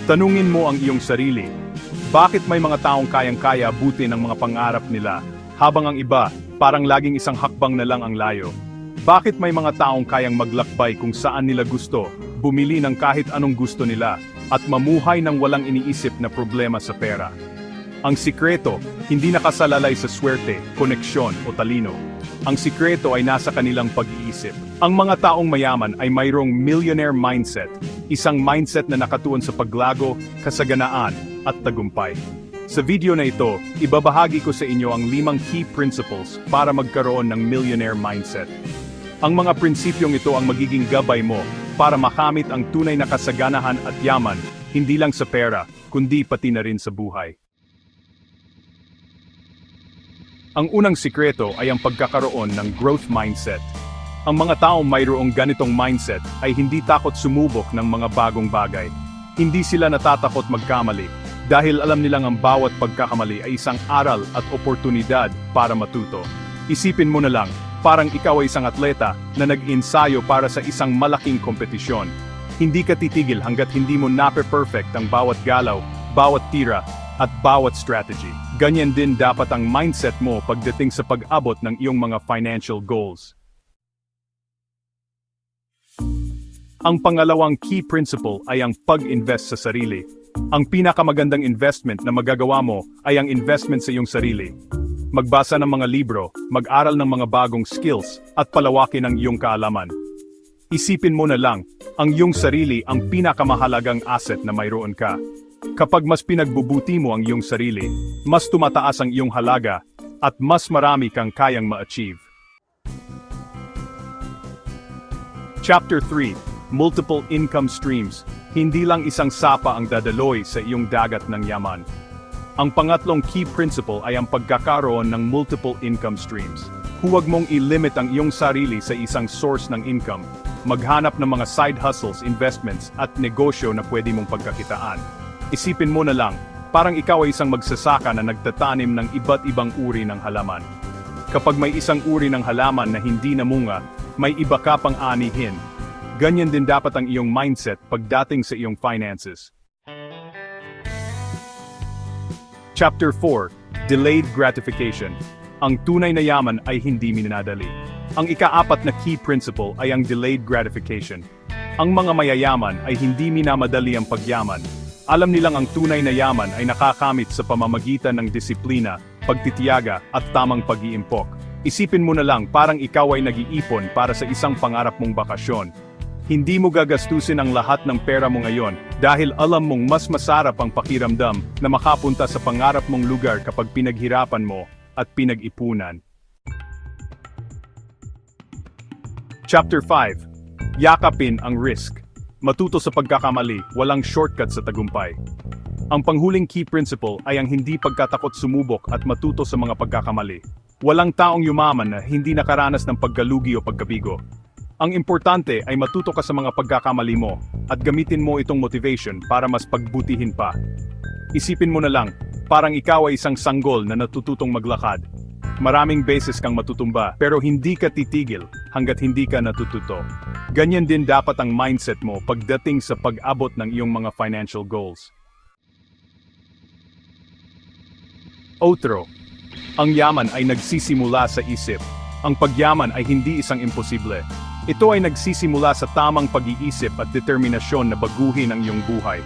Tanungin mo ang iyong sarili. Bakit may mga taong kayang-kaya abutin ang mga pangarap nila, habang ang iba, parang laging isang hakbang na lang ang layo? Bakit may mga taong kayang maglakbay kung saan nila gusto, bumili ng kahit anong gusto nila, at mamuhay ng walang iniisip na problema sa pera? Ang sikreto, hindi nakasalalay sa swerte, koneksyon o talino. Ang sikreto ay nasa kanilang pag-iisip. Ang mga taong mayaman ay mayroong millionaire mindset, isang mindset na nakatuon sa paglago, kasaganaan, at tagumpay. Sa video na ito, ibabahagi ko sa inyo ang 5 key principles para magkaroon ng millionaire mindset. Ang mga prinsipyong ito ang magiging gabay mo para makamit ang tunay na kasaganahan at yaman, hindi lang sa pera, kundi pati na rin sa buhay. Ang unang sikreto ay ang pagkakaroon ng growth mindset. Ang mga taong mayroong ganitong mindset ay hindi takot sumubok ng mga bagong bagay. Hindi sila natatakot magkamali, dahil alam nilang ang bawat pagkakamali ay isang aral at oportunidad para matuto. Isipin mo na lang, parang ikaw ay isang atleta na nag-ensayo para sa isang malaking kompetisyon. Hindi ka titigil hanggat hindi mo nape-perfect ang bawat galaw, bawat tira, at bawat strategy. Ganyan din dapat ang mindset mo pagdating sa pag-abot ng iyong mga financial goals. Ang pangalawang key principle ay ang pag-invest sa sarili. Ang pinakamagandang investment na magagawa mo ay ang investment sa iyong sarili. Magbasa ng mga libro, mag-aral ng mga bagong skills, at palawakin ang iyong kaalaman. Isipin mo na lang, ang iyong sarili ang pinakamahalagang asset na mayroon ka. Kapag mas pinagbubuti mo ang iyong sarili, mas tumataas ang iyong halaga, at mas marami kang kayang ma-achieve. Chapter 3: Multiple Income Streams. Hindi lang isang sapa ang dadaloy sa iyong dagat ng yaman. Ang pangatlong key principle ay ang pagkakaroon ng multiple income streams. Huwag mong i-limit ang iyong sarili sa isang source ng income. Maghanap ng mga side hustles, investments, at negosyo na pwede mong pagkakitaan. Isipin mo na lang, parang ikaw ay isang magsasaka na nagtatanim ng iba't ibang uri ng halaman. Kapag may isang uri ng halaman na hindi namunga, may iba ka pang anihin. Ganyan din dapat ang iyong mindset pagdating sa iyong finances. Chapter 4: Delayed Gratification. Ang tunay na yaman ay hindi minadali. Ang ika-4 na key principle ay ang delayed gratification. Ang mga mayayaman ay hindi minamadali ang pagyaman. Alam nilang ang tunay na yaman ay nakakamit sa pamamagitan ng disiplina, pagtitiyaga, at tamang pag-iimpok. Isipin mo na lang, parang ikaw ay nag-iipon para sa isang pangarap mong bakasyon. Hindi mo gagastusin ang lahat ng pera mo ngayon dahil alam mong mas masarap ang pakiramdam na makapunta sa pangarap mong lugar kapag pinaghirapan mo at pinag-ipunan. Chapter 5: Yakapin ang risk. Matuto sa pagkakamali, walang shortcut sa tagumpay. Ang panghuling key principle ay ang hindi pagkatakot sumubok at matuto sa mga pagkakamali. Walang taong yumaman na hindi nakaranas ng pagkalugi o pagkabigo. Ang importante ay matuto ka sa mga pagkakamali mo at gamitin mo itong motivation para mas pagbutihin pa. Isipin mo na lang, parang ikaw ay isang sanggol na natututong maglakad. Maraming beses kang matutumba pero hindi ka titigil hanggat hindi ka natututo. Ganyan din dapat ang mindset mo pagdating sa pag-abot ng iyong mga financial goals. Outro. Ang yaman ay nagsisimula sa isip. Ang pagyaman ay hindi isang imposible. Ito ay nagsisimula sa tamang pag-iisip at determinasyon na baguhin ang iyong buhay.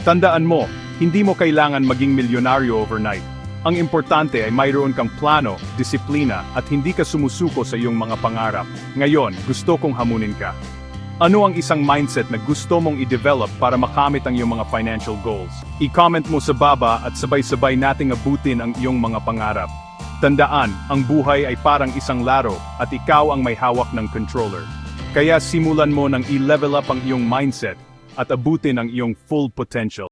Tandaan mo, hindi mo kailangan maging milyonaryo overnight. Ang importante ay mayroon kang plano, disiplina, at hindi ka sumusuko sa iyong mga pangarap. Ngayon, gusto kong hamunin ka. Ano ang isang mindset na gusto mong i-develop para makamit ang iyong mga financial goals? I-comment mo sa baba at sabay-sabay nating abutin ang iyong mga pangarap. Tandaan, ang buhay ay parang isang laro at ikaw ang may hawak ng controller. Kaya simulan mo ng i-level up ang iyong mindset at abutin ang iyong full potential.